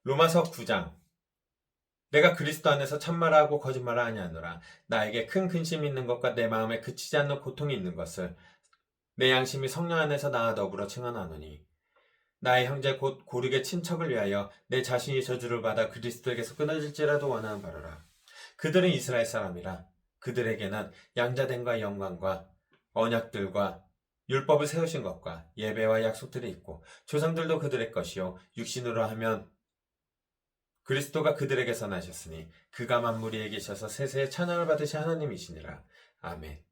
로마서 9장. 내가 그리스도 안에서 참말하고 거짓말을 아니하노라. 나에게 큰 근심이 있는 것과 내 마음에 그치지 않는 고통이 있는 것을 내 양심이 성령 안에서 나와 더불어 증언하노니, 나의 형제 곧 고르게 친척을 위하여 내 자신이 저주를 받아 그리스도에게서 끊어질지라도 원하는 바로라. 그들은 이스라엘 사람이라. 그들에게는 양자됨과 영광과 언약들과 율법을 세우신 것과 예배와 약속들이 있고, 조상들도 그들의 것이요 육신으로 하면 그리스도가 그들에게서 나셨으니 그가 만물 위에 계셔서 세세의 찬양을 받으신 하나님이시니라. 아멘.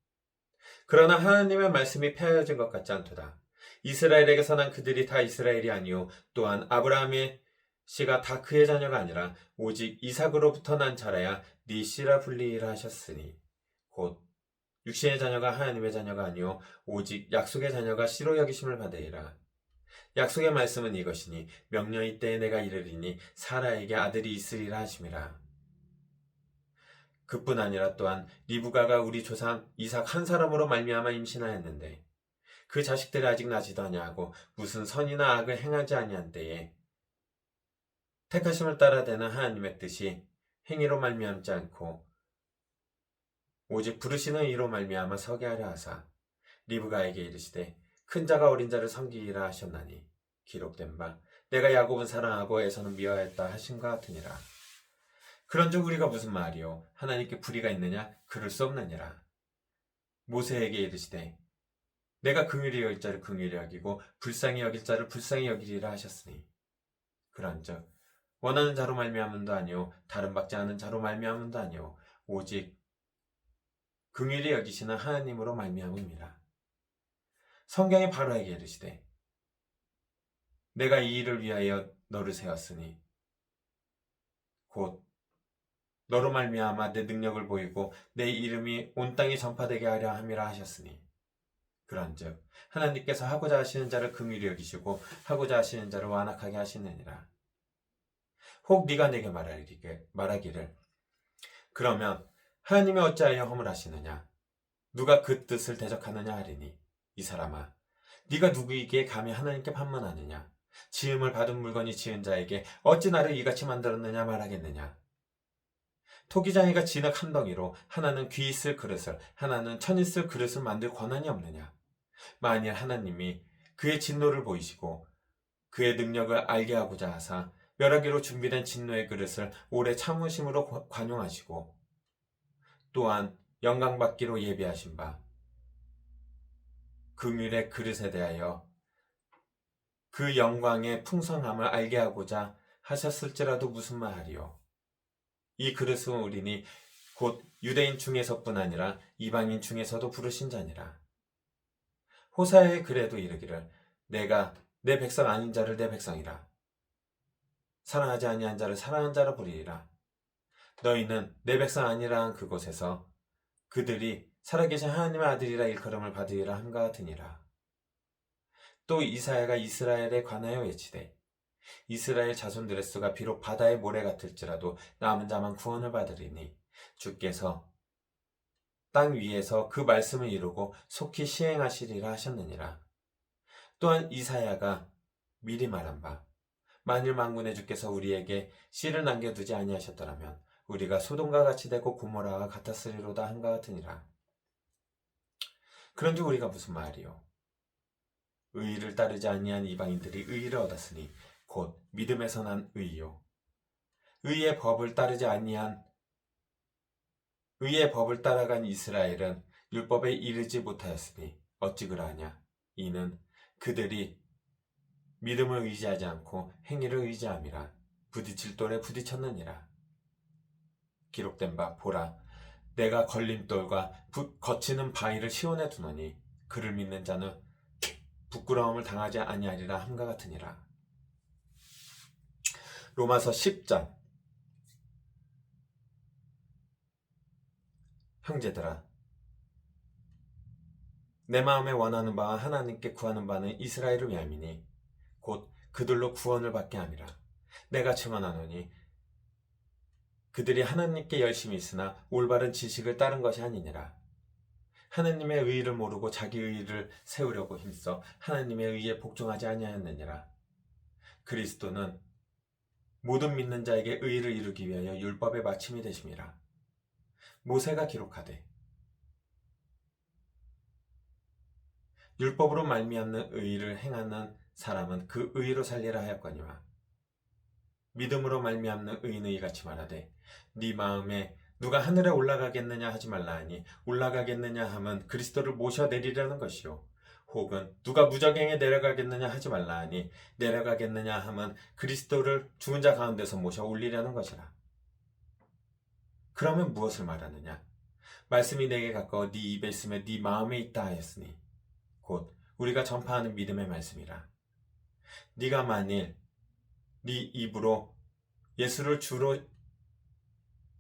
그러나 하나님의 말씀이 폐하여진 것 같지 않도다. 이스라엘에게서 난 그들이 다 이스라엘이 아니요 또한 아브라함의 씨가 다 그의 자녀가 아니라 오직 이삭으로부터 난 자라야 네 씨라 불리이라 하셨으니, 곧 육신의 자녀가 하나님의 자녀가 아니요 오직 약속의 자녀가 씨로 여기심을 받으리라. 약속의 말씀은 이것이니, 명령이 때에 내가 이르리니 사라에게 아들이 있으리라 하심이라. 그뿐 아니라 또한 리브가가 우리 조상 이삭 한 사람으로 말미암아 임신하였는데, 그 자식들이 아직 나지도 아니하고 무슨 선이나 악을 행하지 아니한 때에 택하심을 따라 되는 하나님의 뜻이 행위로 말미암지 않고 오직 부르시는 이로 말미암아 서게 하려 하사 리브가에게 이르시되 큰 자가 어린 자를 섬기리라 하셨나니, 기록된 바 내가 야곱은 사랑하고 에서는 미워하였다 하심과 같으니라. 그런즉 우리가 무슨 말이요 하나님께 불의가 있느냐? 그럴 수 없느니라. 모세에게 이르시되 내가 긍휼히 여길 자를 긍휼히 여기고 불쌍히 여길 자를 불쌍히 여기리라 하셨으니, 그런즉 원하는 자로 말미암음도 아니요 다른 받지 않은 자로 말미암음도 아니요 오직 긍휼히 여기시는 하나님으로 말미암음이라. 성경이 바로에게 이르시되 내가 이 일을 위하여 너를 세웠으니 곧 너로 말미암아 내 능력을 보이고 내 이름이 온 땅에 전파되게 하려 함이라 하셨으니, 그런즉 하나님께서 하고자 하시는 자를 긍휼히 여기시고 하고자 하시는 자를 완악하게 하시느니라. 혹 네가 내게 말하기를 그러면 하나님이 어찌하여 허물하시느냐? 누가 그 뜻을 대적하느냐 하리니, 이 사람아, 네가 누구이기에 감히 하나님께 반문하느냐? 지음을 받은 물건이 지은 자에게 어찌 나를 이같이 만들었느냐 말하겠느냐? 토기장이가 진흙 한 덩이로 하나는 귀 있을 그릇을 하나는 천 있을 그릇을 만들 권한이 없느냐? 만일 하나님이 그의 진노를 보이시고 그의 능력을 알게 하고자 하사 멸하기로 준비된 진노의 그릇을 오래 참으심으로 관용하시고, 또한 영광받기로 예비하신 바 긍휼의 그릇에 대하여 그 영광의 풍성함을 알게 하고자 하셨을지라도 무슨 말하리요? 이 그릇은 우리니 곧 유대인 중에서뿐 아니라 이방인 중에서도 부르신 자니라. 호사야의 글에도 이르기를 내가 내 백성 아닌 자를 내 백성이라, 사랑하지 아니한 자를 사랑한 자라 부르리라. 너희는 내 백성 아니라 한 그곳에서 그들이 살아계신 하나님의 아들이라 일컬음을 받으리라 함과 같으니라. 또 이사야가 이스라엘에 관하여 외치되 이스라엘 자손들의 수가 비록 바다의 모래 같을지라도 남은 자만 구원을 받으리니, 주께서 땅 위에서 그 말씀을 이루고 속히 시행하시리라 하셨느니라. 또한 이사야가 미리 말한 바 만일 만군의 주께서 우리에게 씨를 남겨두지 아니하셨더라면 우리가 소돔과 같이 되고 고모라와 같았으리로다 함과 같으니라. 그런즉 우리가 무슨 말이요? 의의를 따르지 아니한 이방인들이 의의를 얻었으니 곧 믿음에서 난 의요. 의의 법을 따라간 이스라엘은 율법에 이르지 못하였으니 어찌 그러하냐? 이는 그들이 믿음을 의지하지 않고 행위를 의지함이라 부딪힐 돌에 부딪혔느니라. 기록된 바 보라, 내가 걸림돌과 거치는 바위를 시온에 두노니 그를 믿는 자는 부끄러움을 당하지 아니하리라 함과 같으니라. 로마서 10장. 형제들아, 내 마음에 원하는 바와 하나님께 구하는 바는 이스라엘을 위함이니 곧 그들로 구원을 받게 함이라. 내가 증언하노니 그들이 하나님께 열심히 있으나 올바른 지식을 따른 것이 아니니라. 하나님의 의의를 모르고 자기 의의를 세우려고 힘써 하나님의 의의에 복종하지 아니하였느니라. 그리스도는 모든 믿는 자에게 의를 이루기 위하여 율법의 마침이 되심이라. 모세가 기록하되 율법으로 말미암는 의를 행하는 사람은 그 의로 살리라 하였거니와 믿음으로 말미암는 의인은 이같이 말하되 네 마음에 누가 하늘에 올라가겠느냐 하지 말라 하니 올라가겠느냐 함은 그리스도를 모셔 내리려는 것이요 혹은 누가 무저갱에 내려가겠느냐 하지 말라 하니 내려가겠느냐 함은 그리스도를 죽은 자 가운데서 모셔 올리려는 것이라. 그러면 무엇을 말하느냐? 말씀이 내게 가까워 네 입에 있으며 네 마음에 있다 하였으니 곧 우리가 전파하는 믿음의 말씀이라. 네가 만일 네 입으로 예수를 주로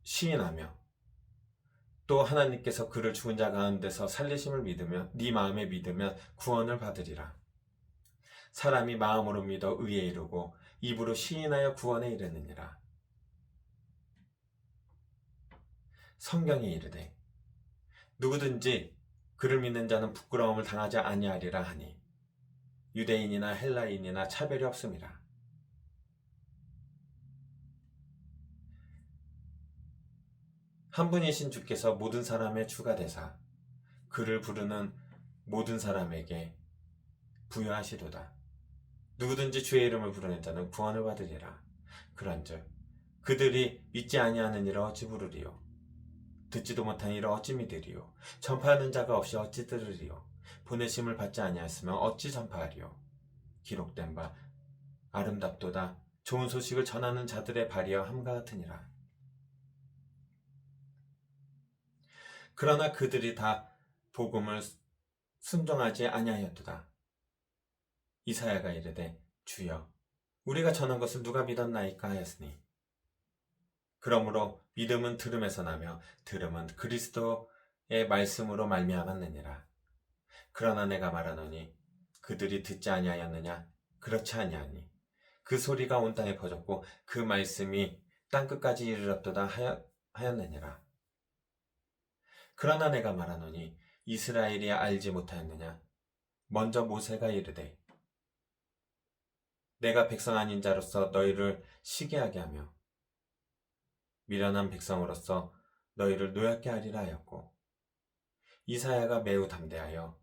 시인하며 또 하나님께서 그를 죽은 자 가운데서 살리심을 믿으며 네 마음에 믿으면 구원을 받으리라. 사람이 마음으로 믿어 의에 이르고 입으로 시인하여 구원에 이르느니라. 성경에 이르되 누구든지 그를 믿는 자는 부끄러움을 당하지 아니하리라 하니 유대인이나 헬라인이나 차별이 없음이라. 한 분이신 주께서 모든 사람의 주가 되사 그를 부르는 모든 사람에게 부여하시도다. 누구든지 주의 이름을 부르는 자는 구원을 받으리라. 그런즉 그들이 믿지 아니하는 이라 어찌 부르리요? 듣지도 못한 이라 어찌 믿으리요? 전파하는 자가 없이 어찌 들으리요? 보내심을 받지 아니하였으면 어찌 전파하리요? 기록된 바 아름답도다 좋은 소식을 전하는 자들의 발이여 함과 같으니라. 그러나 그들이 다 복음을 순종하지 아니하였도다. 이사야가 이르되 주여 우리가 전한 것을 누가 믿었나이까 하였으니 그러므로 믿음은 들음에서 나며 들음은 그리스도의 말씀으로 말미암았느니라. 그러나 내가 말하노니 그들이 듣지 아니하였느냐? 그렇지 아니하니 그 소리가 온 땅에 퍼졌고 그 말씀이 땅끝까지 이르렀도다 하였느니라. 그러나 내가 말하노니 이스라엘이 알지 못하였느냐? 먼저 모세가 이르되 내가 백성 아닌 자로서 너희를 시기하게 하며 미련한 백성으로서 너희를 노엽게 하리라 하였고 이사야가 매우 담대하여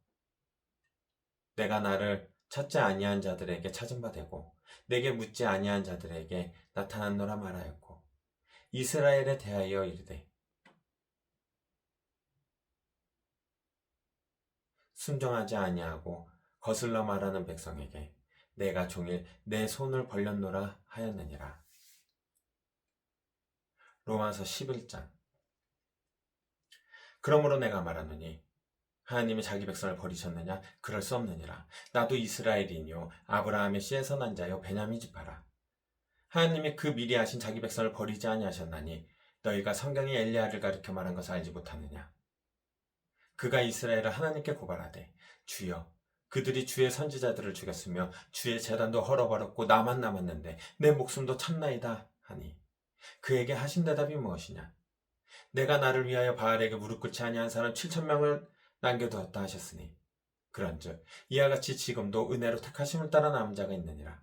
내가 나를 찾지 아니한 자들에게 찾은 바 되고 내게 묻지 아니한 자들에게 나타났노라 말하였고 이스라엘에 대하여 이르되 순종하지 아니하고 거슬러 말하는 백성에게 내가 종일 내 손을 벌렸노라 하였느니라. 로마서 11장. 그러므로 내가 말하노니 하나님이 자기 백성을 버리셨느냐? 그럴 수 없느니라. 나도 이스라엘이니요 아브라함의 씨에서 난 자요 베냐민 지파라. 하나님이 그 미리 하신 자기 백성을 버리지 아니하셨나니 너희가 성경이 엘리야를 가리켜 말한 것을 알지 못하느냐? 그가 이스라엘을 하나님께 고발하되 주여 그들이 주의 선지자들을 죽였으며 주의 제단도 헐어버렸고 나만 남았는데 내 목숨도 참나이다 하니 그에게 하신 대답이 무엇이냐? 내가 나를 위하여 바알에게 무릎 꿇지 아니한 사람 7,000명을 남겨두었다 하셨으니 그런즉 이와 같이 지금도 은혜로 택하심을 따라 남은 자가 있느니라.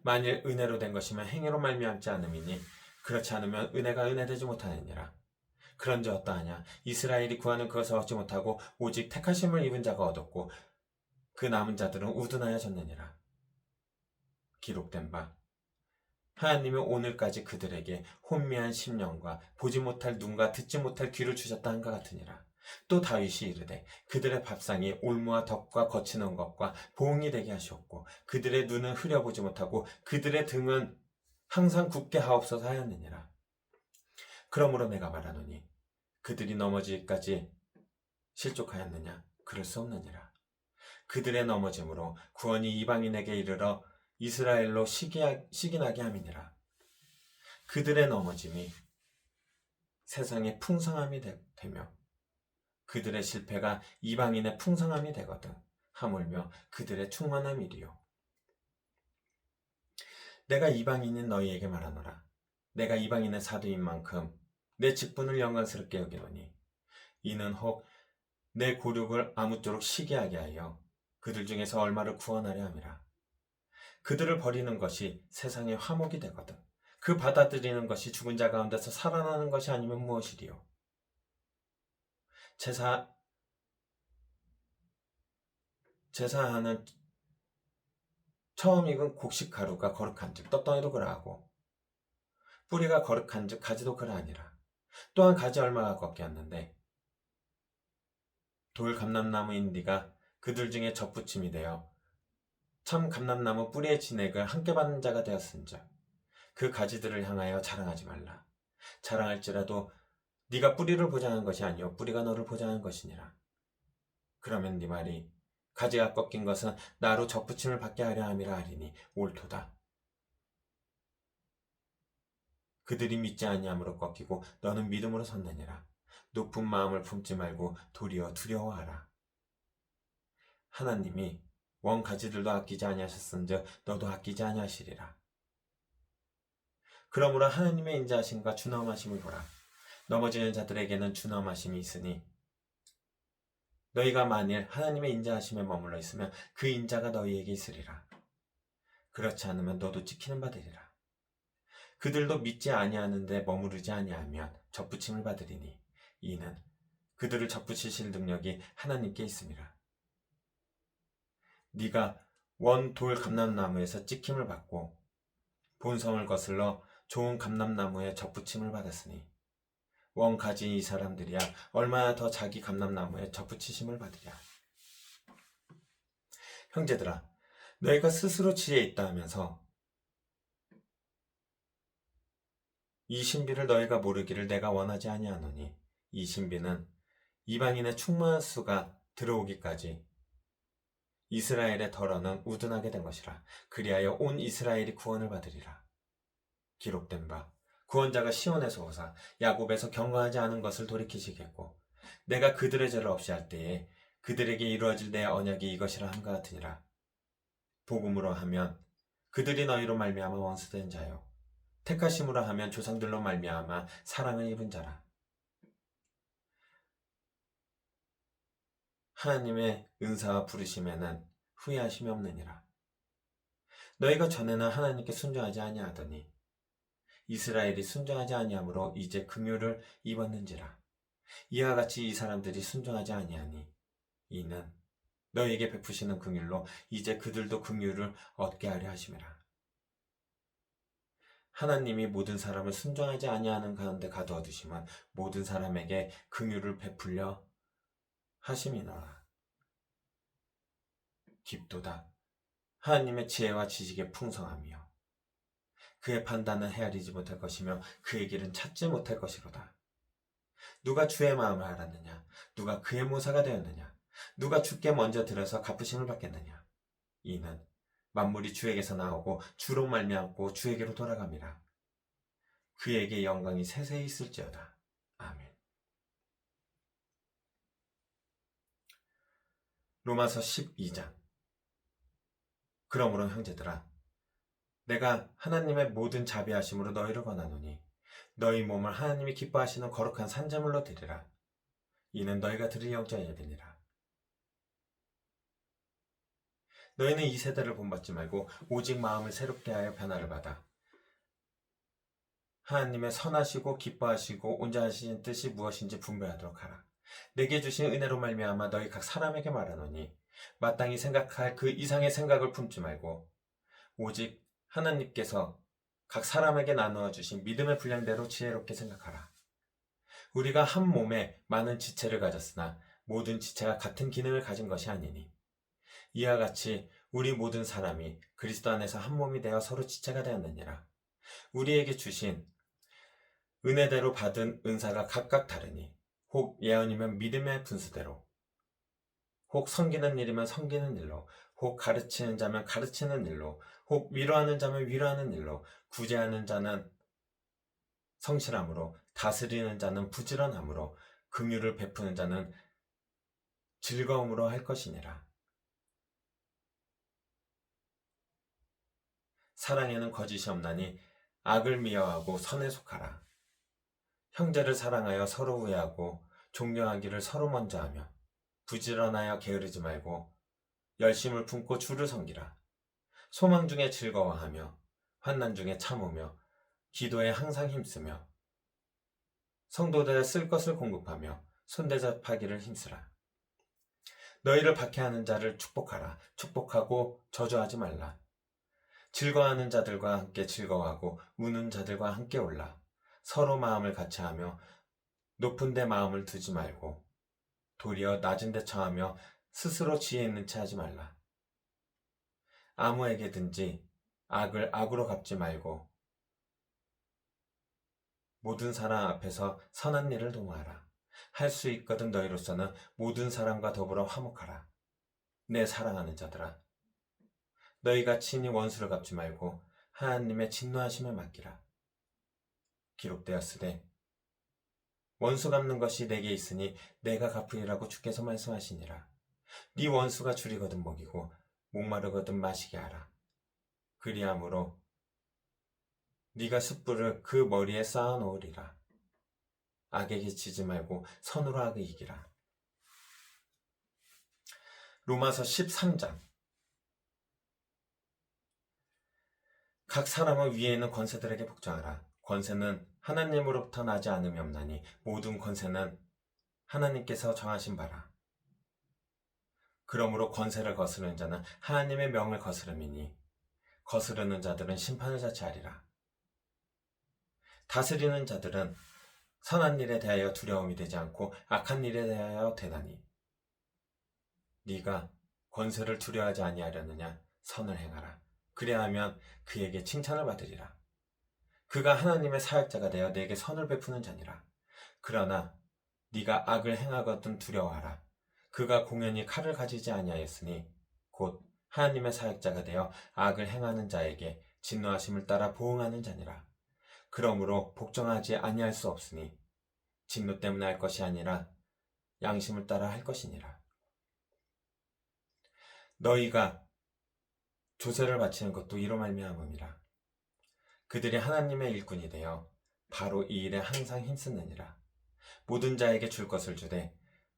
만일 은혜로 된 것이면 행위로 말미암지 않음이니 그렇지 않으면 은혜가 은혜되지 못하느니라. 그런즉 어떠하냐? 이스라엘이 구하는 그것을 얻지 못하고 오직 택하심을 입은 자가 얻었고 그 남은 자들은 우둔하여졌느니라. 기록된 바 하나님이 오늘까지 그들에게 혼미한 심령과 보지 못할 눈과 듣지 못할 귀를 주셨다 한것 같으니라. 또 다윗이 이르되 그들의 밥상이 올무와 덕과 거치는 것과 보응이 되게 하셨고 그들의 눈은 흐려보지 못하고 그들의 등은 항상 굳게 하옵소서 하였느니라. 그러므로 내가 말하노니 그들이 넘어지기까지 실족하였느냐? 그럴 수 없느니라. 그들의 넘어짐으로 구원이 이방인에게 이르러 이스라엘로 시기나게 함이니라. 그들의 넘어짐이 세상의 풍성함이 되며 그들의 실패가 이방인의 풍성함이 되거든 하물며 그들의 충만함이리요. 내가 이방인인 너희에게 말하노라. 내가 이방인의 사도인 만큼 내 직분을 영광스럽게 여기노니 이는 혹 내 고륙을 아무쪼록 시기하게 하여 그들 중에서 얼마를 구원하려 함이라. 그들을 버리는 것이 세상의 화목이 되거든. 그 받아들이는 것이 죽은 자 가운데서 살아나는 것이 아니면 무엇이리요? 제사, 제사하는 처음 익은 곡식 가루가 거룩한 즉 떡덩이도 그러하고 뿌리가 거룩한 즉 가지도 그러하니라. 또한 가지 얼마가 꺾였는데 돌 감람나무인 네가 그들 중에 접붙임이 되어 참 감람나무 뿌리의 진액을 함께 받는 자가 되었은즉 그 가지들을 향하여 자랑하지 말라. 자랑할지라도 네가 뿌리를 보장한 것이 아니요 뿌리가 너를 보장한 것이니라. 그러면 네 말이 가지가 꺾인 것은 나로 접붙임을 받게 하려 함이라 하리니 옳도다. 그들이 믿지 아니함으로 꺾이고 너는 믿음으로 섰느니라. 높은 마음을 품지 말고 도리어 두려워하라. 하나님이 원 가지들도 아끼지 아니하셨은즉 너도 아끼지 아니하시리라. 그러므로 하나님의 인자하심과 준엄하심을 보라. 넘어지는 자들에게는 준엄하심이 있으니 너희가 만일 하나님의 인자하심에 머물러 있으면 그 인자가 너희에게 있으리라. 그렇지 않으면 너도 찍히는 바 되리라. 그들도 믿지 아니하는데 머무르지 아니하면 접붙임을 받으리니 이는 그들을 접붙이실 능력이 하나님께 있음이라. 네가 원 돌 감람나무에서 찍힘을 받고 본성을 거슬러 좋은 감람나무에 접붙임을 받았으니 원 가진 이 사람들이야 얼마나 더 자기 감람나무에 접붙이심을 받으랴. 형제들아, 너희가 스스로 지혜 있다 하면서 이 신비를 너희가 모르기를 내가 원하지 아니하노니 이 신비는 이방인의 충만한 수가 들어오기까지 이스라엘의 덜어는 우둔하게 된 것이라. 그리하여 온 이스라엘이 구원을 받으리라. 기록된 바 구원자가 시온에서 오사 야곱에서 경거하지 않은 것을 돌이키시겠고 내가 그들의 죄를 없이 할 때에 그들에게 이루어질 내 언약이 이것이라 함과 같으니라. 복음으로 하면 그들이 너희로 말미암아 원수된 자요 택하심으로 하면 조상들로 말미암아 사랑을 입은 자라. 하나님의 은사와 부르심에는 후회하심이 없느니라. 너희가 전에는 하나님께 순종하지 아니하더니 이스라엘이 순종하지 아니하므로 이제 긍휼을 입었는지라. 이와 같이 이 사람들이 순종하지 아니하니 이는 너희에게 베푸시는 긍휼로 이제 그들도 긍휼을 얻게 하려 하심이라. 하나님이 모든 사람을 순종하지 아니하는 가운데 가두어 두심은 모든 사람에게 긍휼을 베풀려 하심이노라. 깊도다. 하나님의 지혜와 지식의 풍성함이요 그의 판단은 헤아리지 못할 것이며 그의 길은 찾지 못할 것이로다. 누가 주의 마음을 알았느냐? 누가 그의 모사가 되었느냐? 누가 주께 먼저 들어서 갚으심을 받겠느냐? 이는 만물이 주에게서 나오고 주로 말미암고 주에게로 돌아갑니다. 그에게 영광이 세세히 있을지어다. 아멘. 로마서 12장. 그러므로 형제들아, 내가 하나님의 모든 자비하심으로 너희를 권하노니 너희 몸을 하나님이 기뻐하시는 거룩한 산제물로 드리라. 이는 너희가 드릴 영적 예배니라. 너희는 이 세대를 본받지 말고 오직 마음을 새롭게 하여 변화를 받아 하나님의 선하시고 기뻐하시고 온전하신 뜻이 무엇인지 분별하도록 하라. 내게 주신 은혜로 말미암아 너희 각 사람에게 말하노니 마땅히 생각할 그 이상의 생각을 품지 말고 오직 하나님께서 각 사람에게 나누어 주신 믿음의 분량대로 지혜롭게 생각하라. 우리가 한 몸에 많은 지체를 가졌으나 모든 지체가 같은 기능을 가진 것이 아니니 이와 같이 우리 모든 사람이 그리스도 안에서 한 몸이 되어 서로 지체가 되었느니라. 우리에게 주신 은혜대로 받은 은사가 각각 다르니 혹 예언이면 믿음의 분수대로, 혹 섬기는 일이면 섬기는 일로, 혹 가르치는 자면 가르치는 일로, 혹 위로하는 자면 위로하는 일로, 구제하는 자는 성실함으로, 다스리는 자는 부지런함으로, 긍휼을 베푸는 자는 즐거움으로 할 것이니라. 사랑에는 거짓이 없나니 악을 미워하고 선에 속하라. 형제를 사랑하여 서로 우애하고 존경하기를 서로 먼저 하며 부지런하여 게으르지 말고 열심을 품고 주를 섬기라. 소망 중에 즐거워하며 환난 중에 참으며 기도에 항상 힘쓰며 성도들의 쓸 것을 공급하며 손대접하기를 힘쓰라. 너희를 박해하는 자를 축복하라. 축복하고 저주하지 말라. 즐거워하는 자들과 함께 즐거워하고 우는 자들과 함께 올라. 서로 마음을 같이하며 높은 데 마음을 두지 말고 도리어 낮은 데 처하며 스스로 지혜 있는 체 하지 말라. 아무에게든지 악을 악으로 갚지 말고 모든 사람 앞에서 선한 일을 도모하라. 할 수 있거든 너희로서는 모든 사람과 더불어 화목하라. 내 사랑하는 자들아, 너희가 친히 원수를 갚지 말고 하나님의 진노하심에 맡기라. 기록되었으되 원수 갚는 것이 내게 있으니 내가 갚으리라고 주께서 말씀하시니라. 네 원수가 줄이거든 먹이고 목마르거든 마시게 하라. 그리함으로 네가 숯불을 그 머리에 쌓아 놓으리라. 악에게 지지 말고 선으로 악을 이기라. 로마서 13장. 각 사람은 위에 있는 권세들에게 복종하라. 권세는 하나님으로부터 나지 않음이 없나니 모든 권세는 하나님께서 정하신 바라. 그러므로 권세를 거스르는 자는 하나님의 명을 거스름이니 거스르는 자들은 심판을 자취하리라. 다스리는 자들은 선한 일에 대하여 두려움이 되지 않고 악한 일에 대하여 되나니 네가 권세를 두려워하지 아니하려느냐. 선을 행하라. 그리하면 그에게 칭찬을 받으리라. 그가 하나님의 사역자가 되어 내게 선을 베푸는 자니라. 그러나 네가 악을 행하거든 두려워하라. 그가 공연히 칼을 가지지 아니하였으니 곧 하나님의 사역자가 되어 악을 행하는 자에게 진노하심을 따라 보응하는 자니라. 그러므로 복종하지 아니할 수 없으니 진노 때문에 할 것이 아니라 양심을 따라 할 것이니라. 너희가 조세를 바치는 것도 이로 말미암음이라. 그들이 하나님의 일꾼이 되어 바로 이 일에 항상 힘쓰느니라. 모든 자에게 줄 것을 주되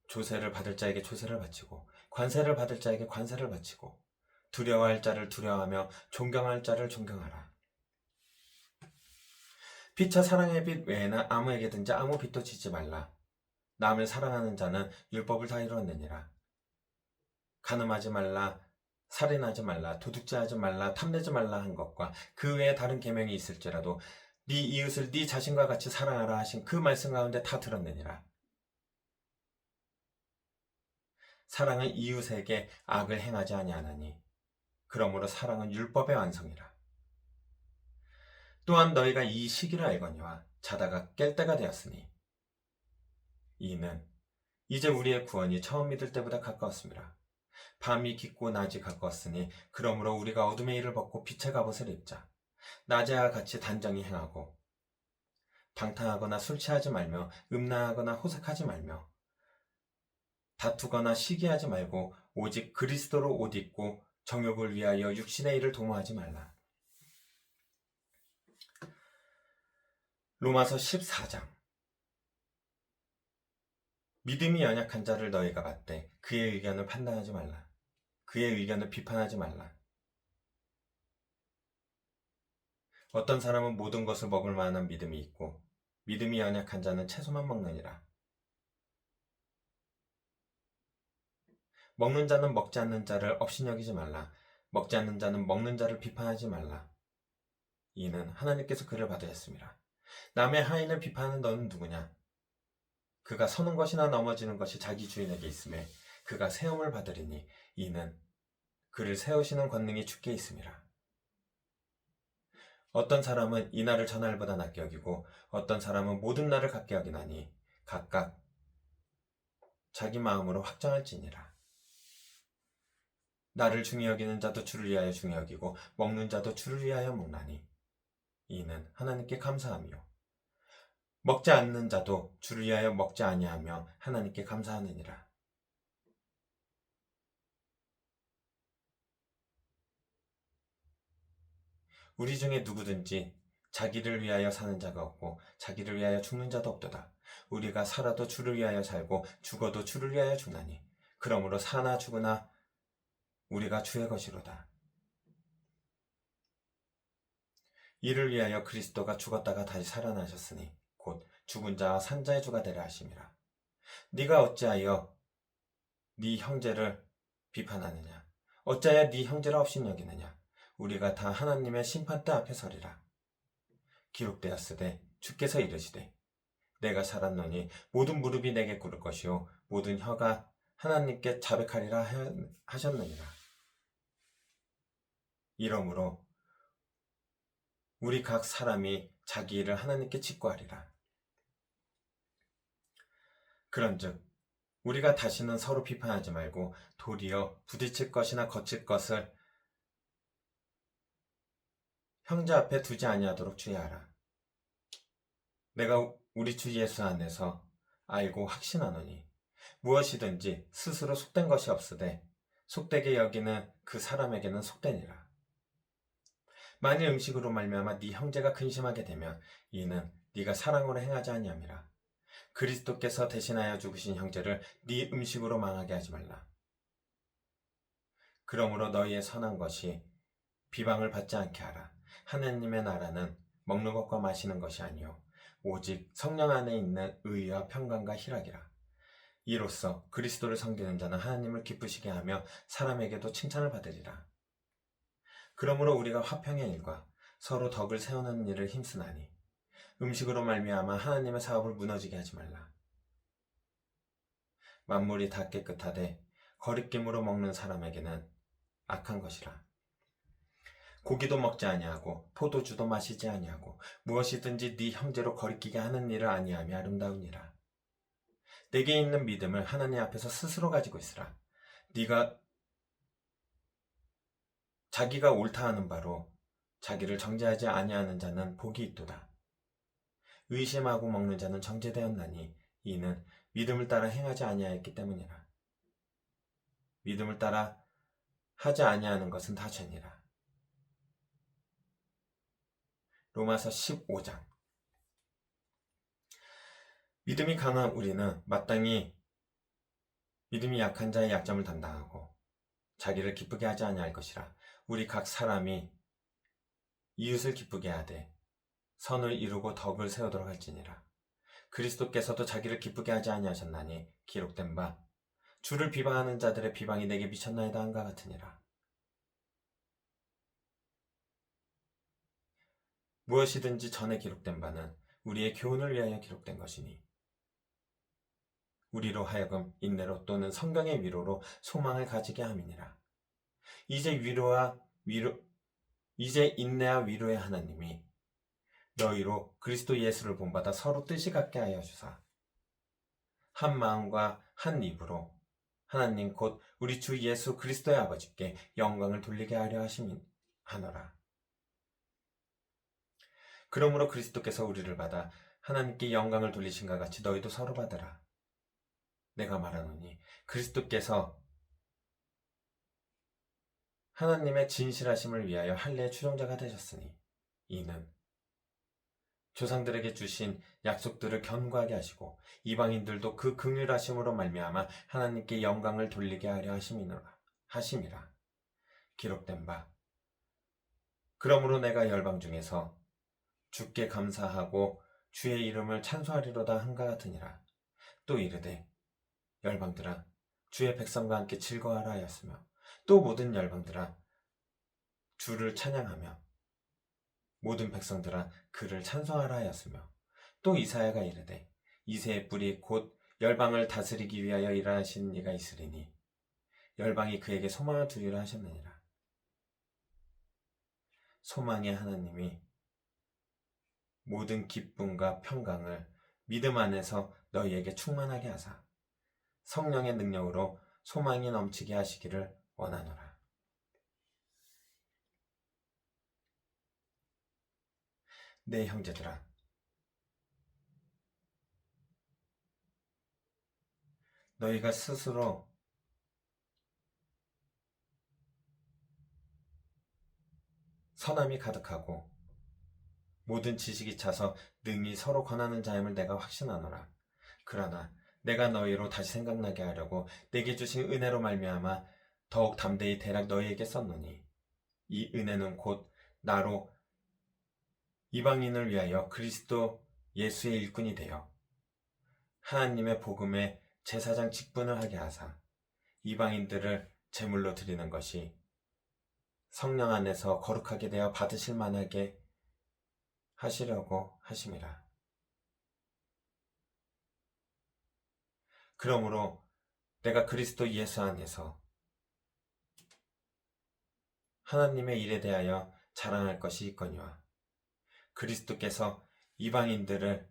조세를 받을 자에게 조세를 바치고 관세를 받을 자에게 관세를 바치고 두려워할 자를 두려워하며 존경할 자를 존경하라. 피차 사랑의 빚 외에는 아무에게든지 아무 빚도 지지 말라. 남을 사랑하는 자는 율법을 다 이루었느니라. 간음하지 말라, 살인하지 말라, 도둑질하지 말라, 탐내지 말라 한 것과 그 외에 다른 계명이 있을지라도 네 이웃을 네 자신과 같이 사랑하라 하신 그 말씀 가운데 다 들었느니라. 사랑은 이웃에게 악을 행하지 아니하나니 그러므로 사랑은 율법의 완성이라. 또한 너희가 이 시기를 알거니와 자다가 깰 때가 되었으니 이는 이제 우리의 구원이 처음 믿을 때보다 가까웠습니다. 밤이 깊고 낮이 가까웠으니 그러므로 우리가 어둠의 일을 벗고 빛의 갑옷을 입자. 낮에와 같이 단정히 행하고 방탕하거나 술 취하지 말며 음란하거나 호색하지 말며 다투거나 시기하지 말고 오직 그리스도로 옷 입고 정욕을 위하여 육신의 일을 도모하지 말라. 로마서 14장. 믿음이 연약한 자를 너희가 받되 그의 의견을 판단하지 말라. 그의 의견을 비판하지 말라. 어떤 사람은 모든 것을 먹을 만한 믿음이 있고 믿음이 연약한 자는 채소만 먹느니라. 먹는 자는 먹지 않는 자를 업신여기지 말라. 먹지 않는 자는 먹는 자를 비판하지 말라. 이는 하나님께서 그를 받으셨습니다. 남의 하인을 비판하는 너는 누구냐? 그가 서는 것이나 넘어지는 것이 자기 주인에게 있음에 그가 세움을 받으리니 이는 그를 세우시는 권능이 주께 있음이라. 어떤 사람은 이 날을 저 날보다 낮게 여기고 어떤 사람은 모든 날을 같게 여기나니 각각 자기 마음으로 확정할지니라. 나를 중히 여기는 자도 주를 위하여 중히 여기고 먹는 자도 주를 위하여 먹나니 이는 하나님께 감사하며 먹지 않는 자도 주를 위하여 먹지 아니하며 하나님께 감사하느니라. 우리 중에 누구든지 자기를 위하여 사는 자가 없고 자기를 위하여 죽는 자도 없도다. 우리가 살아도 주를 위하여 살고 죽어도 주를 위하여 죽나니 그러므로 사나 죽으나 우리가 주의 것이로다. 이를 위하여 그리스도가 죽었다가 다시 살아나셨으니 곧 죽은 자와 산 자의 주가 되려 하심이라. 네가 어찌하여 네 형제를 비판하느냐? 어찌하여 네 형제를 업신여기느냐? 우리가 다 하나님의 심판대 앞에 서리라. 기록되었으되 주께서 이르시되 내가 살았노니 모든 무릎이 내게 꿇을 것이요 모든 혀가 하나님께 자백하리라 하셨느니라. 이러므로 우리 각 사람이 자기 일을 하나님께 직구하리라. 그런즉 우리가 다시는 서로 비판하지 말고 도리어 부딪힐 것이나 거칠 것을 형제 앞에 두지 아니하도록 주의하라. 내가 우리 주 예수 안에서 알고 확신하노니 무엇이든지 스스로 속된 것이 없으되 속되게 여기는 그 사람에게는 속되니라. 만일 음식으로 말미암아 네 형제가 근심하게 되면 이는 네가 사랑으로 행하지 아니함이라. 그리스도께서 대신하여 죽으신 형제를 네 음식으로 망하게 하지 말라. 그러므로 너희의 선한 것이 비방을 받지 않게 하라. 하나님의 나라는 먹는 것과 마시는 것이 아니요 오직 성령 안에 있는 의와 평강과 희락이라. 이로써 그리스도를 섬기는 자는 하나님을 기쁘시게 하며 사람에게도 칭찬을 받으리라. 그러므로 우리가 화평의 일과 서로 덕을 세우는 일을 힘쓰나니 음식으로 말미암아 하나님의 사업을 무너지게 하지 말라. 만물이 다 깨끗하되 거리낌으로 먹는 사람에게는 악한 것이라. 고기도 먹지 아니하고 포도주도 마시지 아니하고 무엇이든지 네 형제로 거리끼게 하는 일을 아니하며 아름다우니라. 내게 있는 믿음을 하나님 앞에서 스스로 가지고 있으라. 네가 자기가 옳다 하는 바로 자기를 정죄하지 아니하는 자는 복이 있도다. 의심하고 먹는 자는 정죄되었나니 이는 믿음을 따라 행하지 아니하였기 때문이라. 믿음을 따라 하지 아니하는 것은 다 죄니라. 로마서 15장. 믿음이 강한 우리는 마땅히 믿음이 약한 자의 약점을 담당하고 자기를 기쁘게 하지 아니할 것이라. 우리 각 사람이 이웃을 기쁘게 하되 선을 이루고 덕을 세우도록 할지니라. 그리스도께서도 자기를 기쁘게 하지 아니하셨나니 기록된 바 주를 비방하는 자들의 비방이 내게 미쳤나이다 한가 같으니라. 무엇이든지 전에 기록된 바는 우리의 교훈을 위하여 기록된 것이니 우리로 하여금 인내로 또는 성경의 위로로 소망을 가지게 함이니라. 이제 인내와 위로의 하나님이 너희로 그리스도 예수를 본받아 서로 뜻이 같게 하여 주사 한 마음과 한 입으로 하나님 곧 우리 주 예수 그리스도의 아버지께 영광을 돌리게 하려 하노라. 그러므로 그리스도께서 우리를 받아 하나님께 영광을 돌리신가 같이 너희도 서로 받으라. 내가 말하노니 그리스도께서 하나님의 진실하심을 위하여 할례의 추종자가 되셨으니 이는 조상들에게 주신 약속들을 견고하게 하시고 이방인들도 그 긍휼하심으로 말미암아 하나님께 영광을 돌리게 하려 하심이라. 기록된 바 그러므로 내가 열방 중에서 주께 감사하고 주의 이름을 찬송하리로다 한가 같으니라. 또 이르되 열방들아 주의 백성과 함께 즐거워하라 하였으며 또 모든 열방들아 주를 찬양하며 모든 백성들아 그를 찬송하라 하였으며 또 이사야가 이르되 이새의 뿌리 곧 열방을 다스리기 위하여 일하시는 이가 있으리니 열방이 그에게 소망을 두리라 하셨느니라. 소망의 하나님이 모든 기쁨과 평강을 믿음 안에서 너희에게 충만하게 하사 성령의 능력으로 소망이 넘치게 하시기를 원하노라. 내 형제들아 너희가 스스로 선함이 가득하고 모든 지식이 차서 능히 서로 권하는 자임을 내가 확신하노라. 그러나 내가 너희로 다시 생각나게 하려고 내게 주신 은혜로 말미암아 더욱 담대히 대략 너희에게 썼노니 이 은혜는 곧 나로 이방인을 위하여 그리스도 예수의 일꾼이 되어 하나님의 복음의 제사장 직분을 하게 하사 이방인들을 제물로 드리는 것이 성령 안에서 거룩하게 되어 받으실 만하게 하시려고 하심이라. 그러므로 내가 그리스도 예수 안에서 하나님의 일에 대하여 자랑할 것이 있거니와 그리스도께서 이방인들을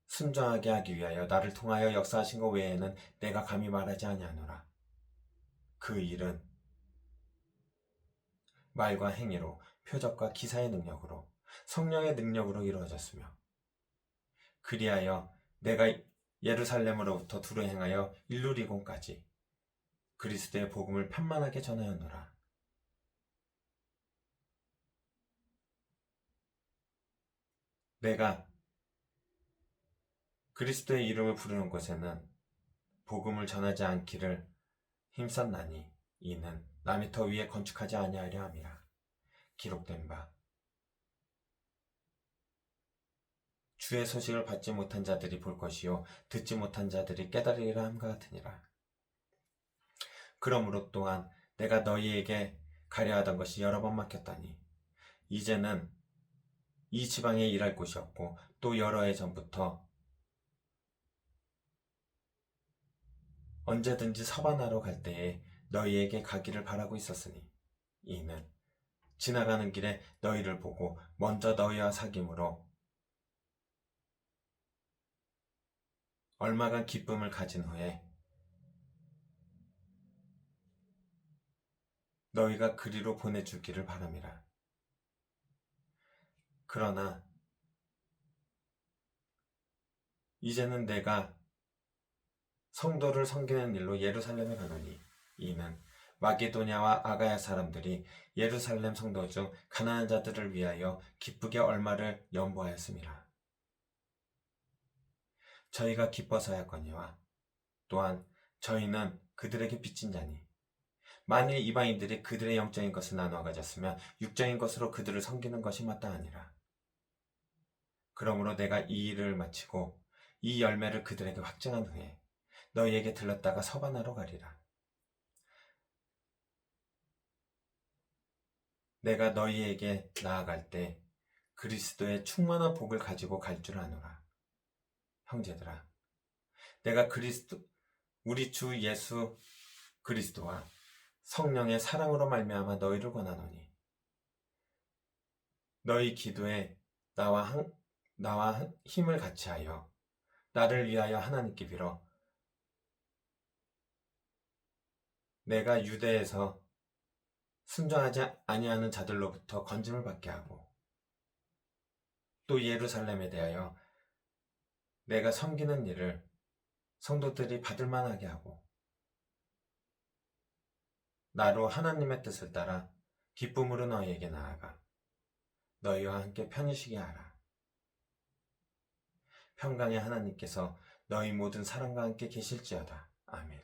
순종하게 하기 위하여 나를 통하여 역사하신 것 외에는 내가 감히 말하지 아니하노라. 그 일은 말과 행위로 표적과 기사의 능력으로 성령의 능력으로 이루어졌으며 그리하여 내가 예루살렘으로부터 두루 행하여 일루리곤까지 그리스도의 복음을 편만하게 전하였노라. 내가 그리스도의 이름을 부르는 곳에는 복음을 전하지 않기를 힘썼나니 이는 남의 터 위에 건축하지 아니하려 함이라. 기록된 바 주의 소식을 받지 못한 자들이 볼 것이요 듣지 못한 자들이 깨달으리라 함과 같으니라. 그러므로 또한 내가 너희에게 가려 하던 것이 여러 번 막혔다니 이제는 이 지방에 일할 곳이 없고 또 여러 해 전부터 언제든지 서반하러 갈 때에 너희에게 가기를 바라고 있었으니 이는 지나가는 길에 너희를 보고 먼저 너희와 사귐으로 얼마간 기쁨을 가진 후에 너희가 그리로 보내주기를 바람이라. 그러나 이제는 내가 성도를 섬기는 일로 예루살렘에 가노니 이는 마게도냐와 아가야 사람들이 예루살렘 성도 중 가난한 자들을 위하여 기쁘게 얼마를 연보하였음이라. 저희가 기뻐서였거니와 또한 저희는 그들에게 빚진 자니 만일 이방인들이 그들의 영적인 것을 나누어 가졌으면 육적인 것으로 그들을 섬기는 것이 마땅하니라. 그러므로 내가 이 일을 마치고 이 열매를 그들에게 확증한 후에 너희에게 들렀다가 서반하러 가리라. 내가 너희에게 나아갈 때 그리스도의 충만한 복을 가지고 갈 줄 아노라. 형제들아, 내가 우리 주 예수 그리스도와 성령의 사랑으로 말미암아 너희를 권하노니 너희 기도에 나와 힘을 같이하여 나를 위하여 하나님께 빌어 내가 유대에서 순종하지 아니하는 자들로부터 건짐을 받게 하고 또 예루살렘에 대하여 내가 섬기는 일을 성도들이 받을 만하게 하고 나로 하나님의 뜻을 따라 기쁨으로 너희에게 나아가 너희와 함께 편히 쉬게 하라. 평강의 하나님께서 너희 모든 사랑과 함께 계실지어다. 아멘.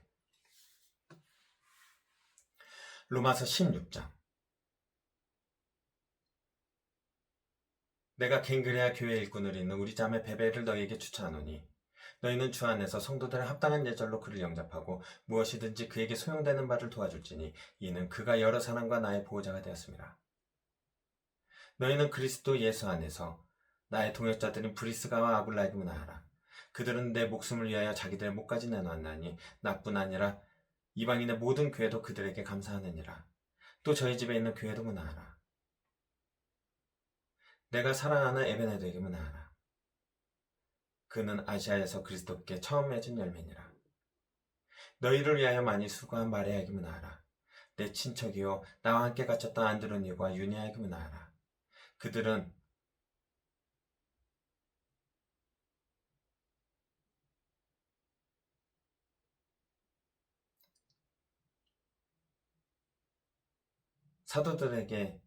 로마서 16장. 내가 갱그레아 교회 일꾼을 잇는 우리 자매 베베를 너희에게 추천하노니 너희는 주 안에서 성도들의 합당한 예절로 그를 영접하고 무엇이든지 그에게 소용되는 바를 도와줄지니 이는 그가 여러 사람과 나의 보호자가 되었습니다. 너희는 그리스도 예수 안에서 나의 동역자들인 브리스가와 아굴라에게 문하하라. 그들은 내 목숨을 위하여 자기들의 목까지 내놓았나니 나뿐 아니라 이방인의 모든 교회도 그들에게 감사하느니라. 또 저희 집에 있는 교회도 문하하라. 내가 사랑하는 에베네도에게 문하하라. 그는 아시아에서 그리스도께 처음 맺은 열매니라. 너희를 위하여 많이 수고한 마리아에게 문하하라. 내 친척이요 나와 함께 갇혔던 안드로니와 유니아에게 문하하라. 그들은 사도들에게